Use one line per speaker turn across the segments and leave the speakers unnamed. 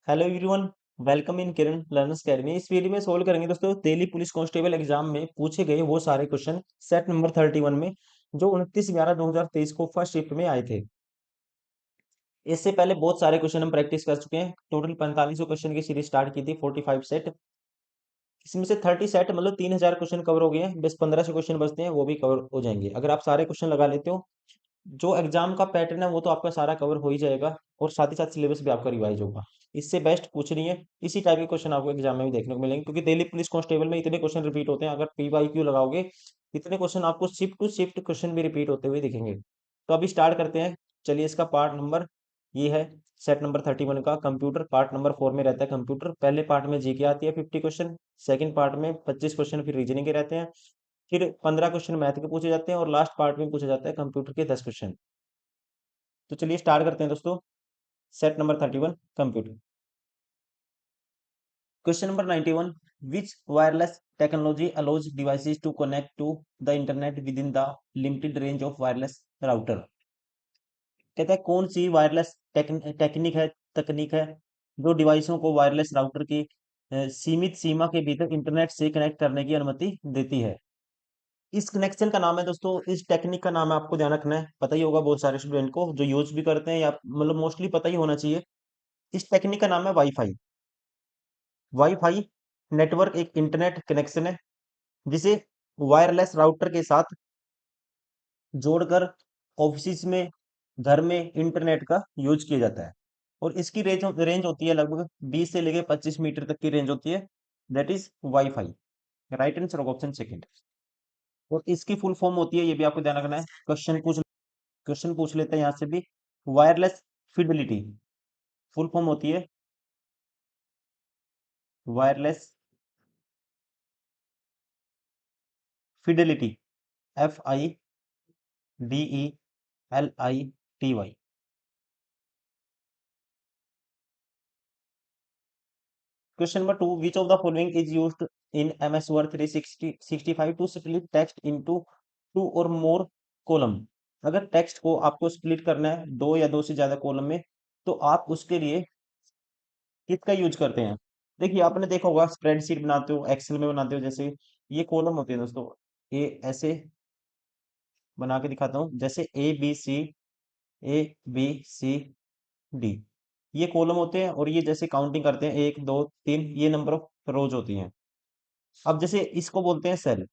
Hello everyone. Welcome in Kiran learners academy. इस video में solve करेंगे दोस्तों दिल्ली पुलिस कांस्टेबल एग्जाम में पूछे गए वो सारे क्वेश्चन सेट नंबर 31 में जो 29/11/2023 को फर्स्ट शिफ्ट में आए थे। इससे पहले बहुत सारे क्वेश्चन हम प्रैक्टिस कर चुके हैं। टोटल 4500 क्वेश्चन की सीरीज स्टार्ट की थी, 45 सेट। इसमें से 30 सेट मतलब 3000 क्वेश्चन कवर हो गए हैं। बस 1500 क्वेश्चन बचते हैं, वो भी कवर हो जाएंगे अगर आप सारे क्वेश्चन लगा लेते हो। जो एग्जाम का पैटर्न है वो तो आपका सारा कवर हो ही जाएगा और साथ ही साथ सिलेबस भी आपका रिवाइज होगा। इससे बेस्ट कुछ नहीं है। इसी टाइप के क्वेश्चन आपको एग्जाम में भी देखने को मिलेंगे, क्योंकि दिल्ली पुलिस कांस्टेबल में इतने क्वेश्चन रिपीट होते हैं। अगर PYQ लगाओगे इतने क्वेश्चन आपको शिफ्ट टू शिफ्ट क्वेश्चन भी रिपीट होते हुए दिखेंगे। तो अभी स्टार्ट करते हैं। चलिए, इसका पार्ट नंबर ये है। सेट नंबर 31 का कंप्यूटर पार्ट नंबर 4 में रहता है। कंप्यूटर पहले पार्ट में जीके आती है 50 क्वेश्चन, सेकंड पार्ट में 25 क्वेश्चन फिर रीजनिंग के रहते हैं, फिर 15 क्वेश्चन मैथ के पूछे जाते हैं और लास्ट पार्ट में पूछा जाता है कंप्यूटर के 10 क्वेश्चन। तो चलिए स्टार्ट करते हैं दोस्तों। Set number 31 computer. Question number 91, which wireless technology allows devices to connect to the internet within the limited range of wireless router. कहता है कौन सी वायरलेस तकनीक है जो डिवाइसों को वायरलेस राउटर की सीमित सीमा के भीतर इंटरनेट से कनेक्ट करने की अनुमति देती है। इस कनेक्शन का नाम है दोस्तों, इस टेक्निक का नाम है, आपको ध्यान रखना है, पता ही होगा बहुत सारे स्टूडेंट को जो यूज भी करते हैं, या मतलब मोस्टली पता ही होना चाहिए। इस टेक्निक का नाम है वाईफाई। वाईफाई नेटवर्क एक इंटरनेट कनेक्शन है जिसे वायरलेस राउटर के साथ जोड़कर ऑफिस में, घर में इंटरनेट का यूज किया जाता है। और इसकी रेंज रेंज होती है लगभग 20 से लेके 25 मीटर तक की रेंज होती है। That is wifi. Right answer option second. और इसकी फुल फॉर्म होती है, ये भी आपको ध्यान रखना है। क्वेश्चन पूछ लेते हैं यहाँ से भी। वायरलेस फिडेलिटी फुल फॉर्म होती है wireless fidelity, FIDELITY। Question number 2, which of the following is used in MS Word 365 to split text into two और मोर कॉलम। अगर टेक्स्ट को आपको स्प्लिट करना है दो या दो से ज्यादा कॉलम में, तो आप उसके लिए किसका यूज करते हैं। देखिए, आपने देखा होगा स्प्रेडशीट बनाते हो, एक्सेल में बनाते हो, जैसे ये कॉलम होते हैं दोस्तों। ये ऐसे बना के दिखाता हूँ, जैसे ABCD ये कॉलम होते हैं, और ये जैसे काउंटिंग करते हैं 1 2 3, ये नंबर ऑफ रोज होती हैं। अब जैसे इसको बोलते हैं सेल।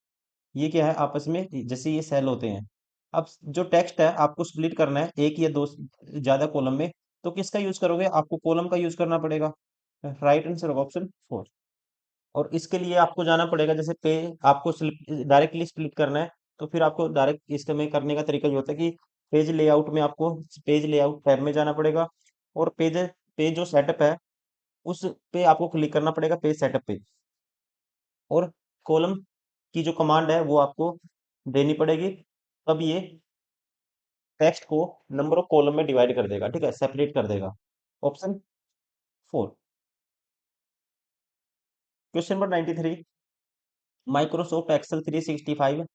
ये क्या है आपस में, जैसे ये सेल होते हैं। अब जो टेक्स्ट है आपको स्प्लिट करना है एक या दो से ज्यादा कॉलम में, तो किसका यूज करोगे, आपको कॉलम का यूज करना पड़ेगा। Right answer option 4। और इसके लिए आपको जाना पड़ेगा, जैसे पे आपको डायरेक्टली स्प्लिट करना है, तो फिर आपको डायरेक्ट इसमें करने का तरीका ये होता है कि पेज लेआउट में आपको पेज लेआउट टैब में जाना पड़ेगा, और पेज जो सेटअप है उस पे आपको क्लिक करना पड़ेगा, पेज सेटअप पे। और कॉलम की जो कमांड है वो आपको देनी पड़ेगी, तब ये टेक्स्ट को नंबर ऑफ कॉलम में डिवाइड कर देगा, ठीक है, सेपरेट कर देगा। Option 4। Question number 93, Microsoft Excel 365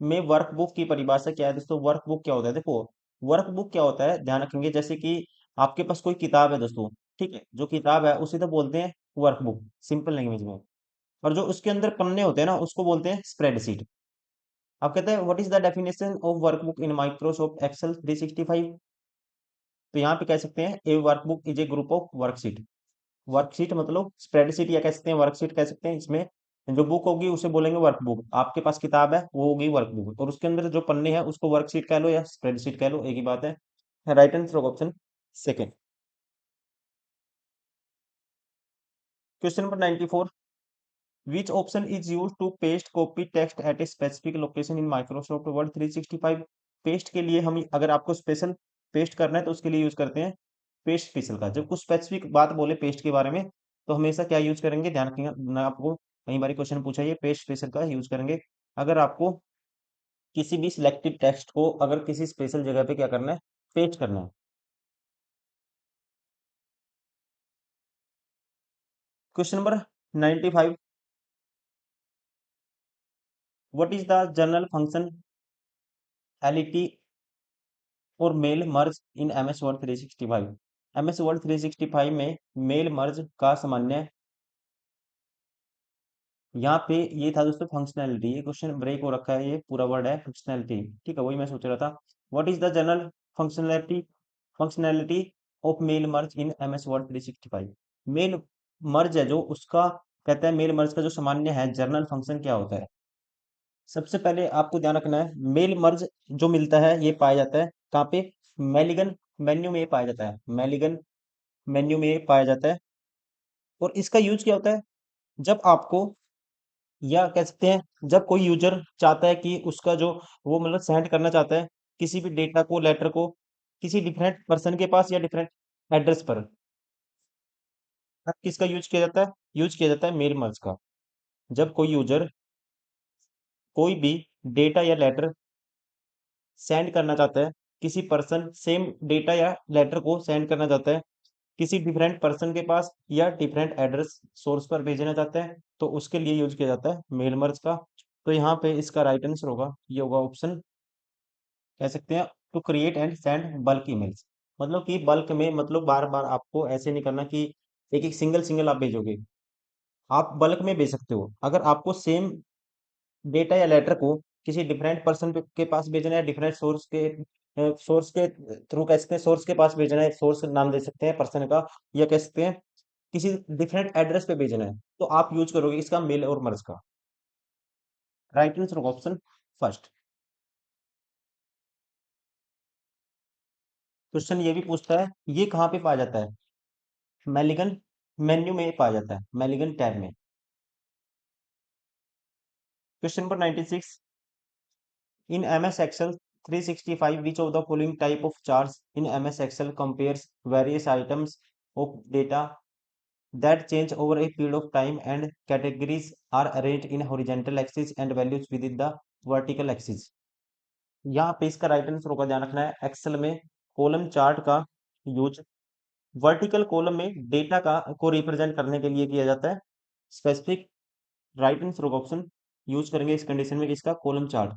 में वर्कबुक की परिभाषा क्या है दोस्तों। वर्कबुक क्या होता है, देखो वर्कबुक क्या होता है, ध्यान रखेंगे। जैसे कि आपके पास कोई किताब है दोस्तों, ठीक है, जो किताब है उसे तो बोलते हैं वर्कबुक सिंपल लैंग्वेज में, और जो उसके अंदर पन्ने होते हैं ना उसको बोलते हैं स्प्रेडशीट। आप कहते हैं what is the definition of workbook in Microsoft Excel 365। तो यहाँ पे कह सकते हैं a workbook is a group of worksheet. Worksheet मतलब स्प्रेडशीट या कह सकते हैं वर्कशीट कह सकते हैं। इसमें जो बुक होगी उसे बोलेंगे वर्कबुक। आपके पास किताब है वो होगी वर्कबुक, और उसके अंदर जो पन्ने हैं उसको वर्कशीट कह लो या स्प्रेडशीट कह लो, एक ही बात है। Right answer option second. Question number 94, which option is use to paste copy text at a specific location in Microsoft Word 365। Paste के लिए हम, अगर आपको स्पेशल पेस्ट करना है तो उसके लिए यूज करते हैं पेस्ट स्पेशल का। जब कुछ स्पेसिफिक बात बोले पेस्ट के बारे में, तो हमेशा क्या यूज करेंगे, ध्यान रखिएगा ना। आपको कई बार क्वेश्चन पूछा, ये पेस्ट स्पेशल का यूज करेंगे। अगर आपको किसी भी सिलेक्टेड टेक्स्ट को अगर किसी स्पेशल जगह पे क्या करना है, पेस्ट करना है। Question number 95, what is the general function LeT और mail merge in MS Word 365। MS Word 365 में मेल मर्ज का सामान्य, यहाँ पे ये था दोस्तों फंक्शनैलिटी, ये क्वेश्चन ब्रेक हो रखा है, ये पूरा वर्ड है फंक्शनैलिटी, ठीक है, वही मैं सोच रहा था। What is the general functionality functionality of mail merge in MS Word 365? Mail merge है जो उसका, कहता है मेल मर्ज का जो सामान्य है जर्नल फंक्शन क्या होता है। सबसे पहले आपको ध्यान रखना है, मेल मर्ज जो मिलता है ये पाया जाता है कहाँ पे? मेलिगन मेन्यू में ये पाया जाता है, मेलिगन मेन्यू में ये पाया जाता है। और इसका यूज क्या होता है? जब आपको, या कह सकते हैं जब कोई यूजर चाहता है कि उसका जो, वो मतलब सेंड करना चाहता है किसी भी डेटा को, लेटर को किसी डिफरेंट पर्सन के पास या डिफरेंट एड्रेस पर, तब किसका यूज किया जाता है? यूज किया जाता है मेल मर्ज का। जब कोई यूजर कोई भी डेटा या लेटर सेंड करना चाहता है, किसी पर्सन सेम डेटा या लेटर को सेंड करना चाहता है किसी डिफरेंट पर्सन के पास या डिफरेंट एड्रेस सोर्स पर भेजना चाहता है, तो उसके लिए यूज किया जाता है मेल मर्ज का। तो यहाँ पे इसका राइट आंसर होगा, ये होगा ऑप्शन, कह सकते हैं to create and send bulk emails. मतलब कि बल्क में, मतलब बार बार आपको ऐसे नहीं करना कि एक एक सिंगल सिंगल आप भेजोगे, आप बल्क में भेज सकते हो। अगर आपको सेम डेटा या लेटर को किसी डिफरेंट पर्सन के पास भेजना है, डिफरेंट सोर्स के थ्रू, कह सकते हैं सोर्स के पास भेजना है, सोर्स नाम दे सकते हैं पर्सन का, या कह सकते हैं किसी डिफरेंट एड्रेस पे भेजना है, तो आप यूज करोगे इसका मेल और मर्ज का। राइट आंसर होगा ऑप्शन फर्स्ट। क्वेश्चन ये भी पूछता है, ये कहाँ पे पाया जाता है? मेलिगन मेन्यू में पाया जाता है, मेलिगन टैब में। Question number 96, in MS Excel 365 which of the following type of charts in MS Excel compares various items of data that change over a period of time and categories are arranged in horizontal axis and values within the vertical axis? यहाँ पे इसका right answer होगा, ध्यान रखना है, Excel में column chart का use vertical column में डेटा का को रिप्रेजेंट करने के लिए किया जाता है। स्पेसिफिक राइट आंसर होगा ऑप्शन, यूज करेंगे इस कंडीशन में इसका कॉलम चार्ट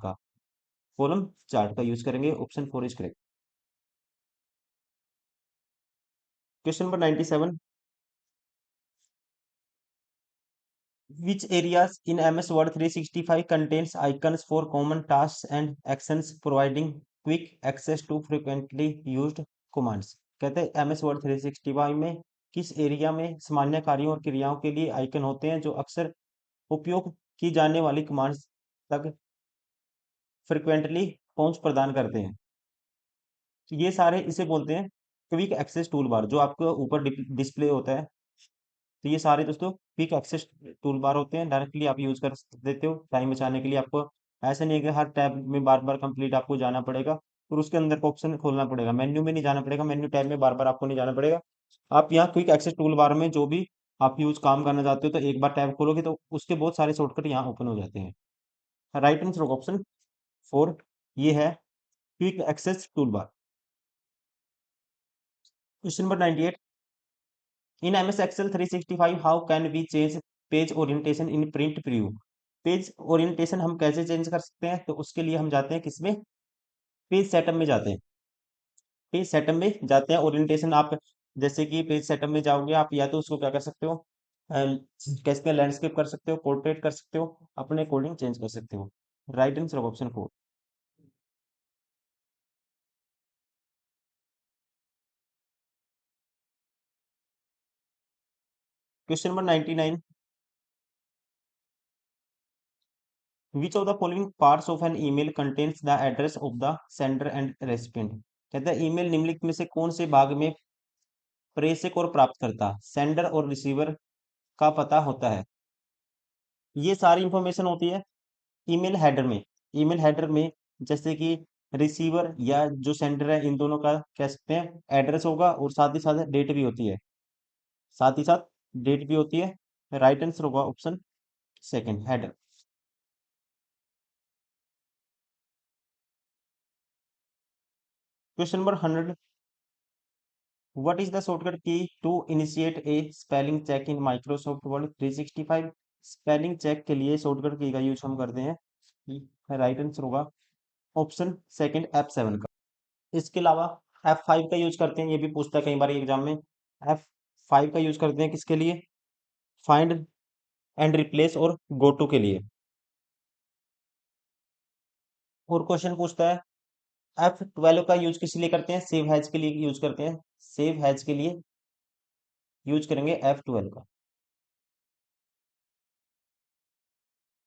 का यूज करेंगे, option 4 is correct. Question number 97, which areas in MS Word 365 contains icons for common tasks and actions providing quick access to frequently used commands? कहते हैं MS Word 365 में किस एरिया में सामान्य कार्यों और क्रियाओं के लिए आइकन होते हैं जो अक्सर उपयोग की जाने वाली कमांड्स तक फ्रिक्वेंटली पहुंच प्रदान करते हैं? तो ये सारे इसे बोलते हैं क्विक एक्सेस टूल बार, जो आपको ऊपर डिस्प्ले होता है। तो ये सारे दोस्तों क्विक एक्सेस टूल बार होते हैं, डायरेक्टली आप यूज कर देते हो टाइम बचाने के लिए। आपको ऐसा नहीं है कि हर टैब में बार बार कंप्लीट आपको जाना पड़ेगा, और उसके अंदर का ऑप्शन खोलना पड़ेगा, मेन्यू में नहीं जाना पड़ेगा, मेन्यू टैब में बार बार आपको नहीं जाना पड़ेगा। आप यहाँ क्विक एक्सेस टूल बार में जो भी आप यूज काम करना चाहते हो, तो एक बार टैब खोलोगे तो उसके बहुत सारे शॉर्टकट यहाँ ओपन हो जाते हैं। राइट आंसर होगा ऑप्शन 4, ये है quick access tool bar. Question number 98, in MS Excel 365 how can we change page orientation in print preview? Page orientation हम कैसे चेंज कर सकते हैं? तो उसके लिए हम जाते हैं किसमें? पेज सेटअप में जाते हैं। पेज सेटअप में जाते हैं, ओरिएंटेशन आप जैसे कि पेज सेटअप में जाओगे आप, या तो उसको क्या कर सकते हो, कैसे लैंडस्केप कर सकते हो, पोर्ट्रेट कर सकते हो, अपने अकॉर्डिंग चेंज कर सकते हो। Right answer option 4। Question number 99, which of the following parts of an email contains the address of the sender and recipient? कहते हैं ईमेल निम्नलिखित में से कौन से भाग में प्रेषक और प्राप्तकर्ता, सेंडर और रिसीवर का पता होता है? ये सारी इंफॉर्मेशन होती है ईमेल हेडर में। ईमेल हेडर में जैसे कि रिसीवर या जो सेंडर है, इन दोनों का कह सकते हैं एड्रेस होगा, और साथ ही साथ डेट भी होती है, साथ ही साथ डेट भी होती है। राइट आंसर होगा option second, header. Question number 100, what is the shortcut key to initiate a spelling check in Microsoft Word 365? Spelling check के लिए शॉर्टकट की का यूज हम करते हैं। राइट आंसर होगा ऑप्शन सेकंड, F7 का। इसके अलावा F5 का यूज करते हैं, ये भी पूछता है कई बार एग्जाम में। F5 का यूज करते हैं किसके लिए? फाइंड एंड रिप्लेस और गो टू के लिए। और क्वेश्चन पूछता है F12 का यूज किस लिए करते हैं? सेव हैज के लिए यूज करते हैं। सेव हैज के लिए यूज करेंगे F12 का।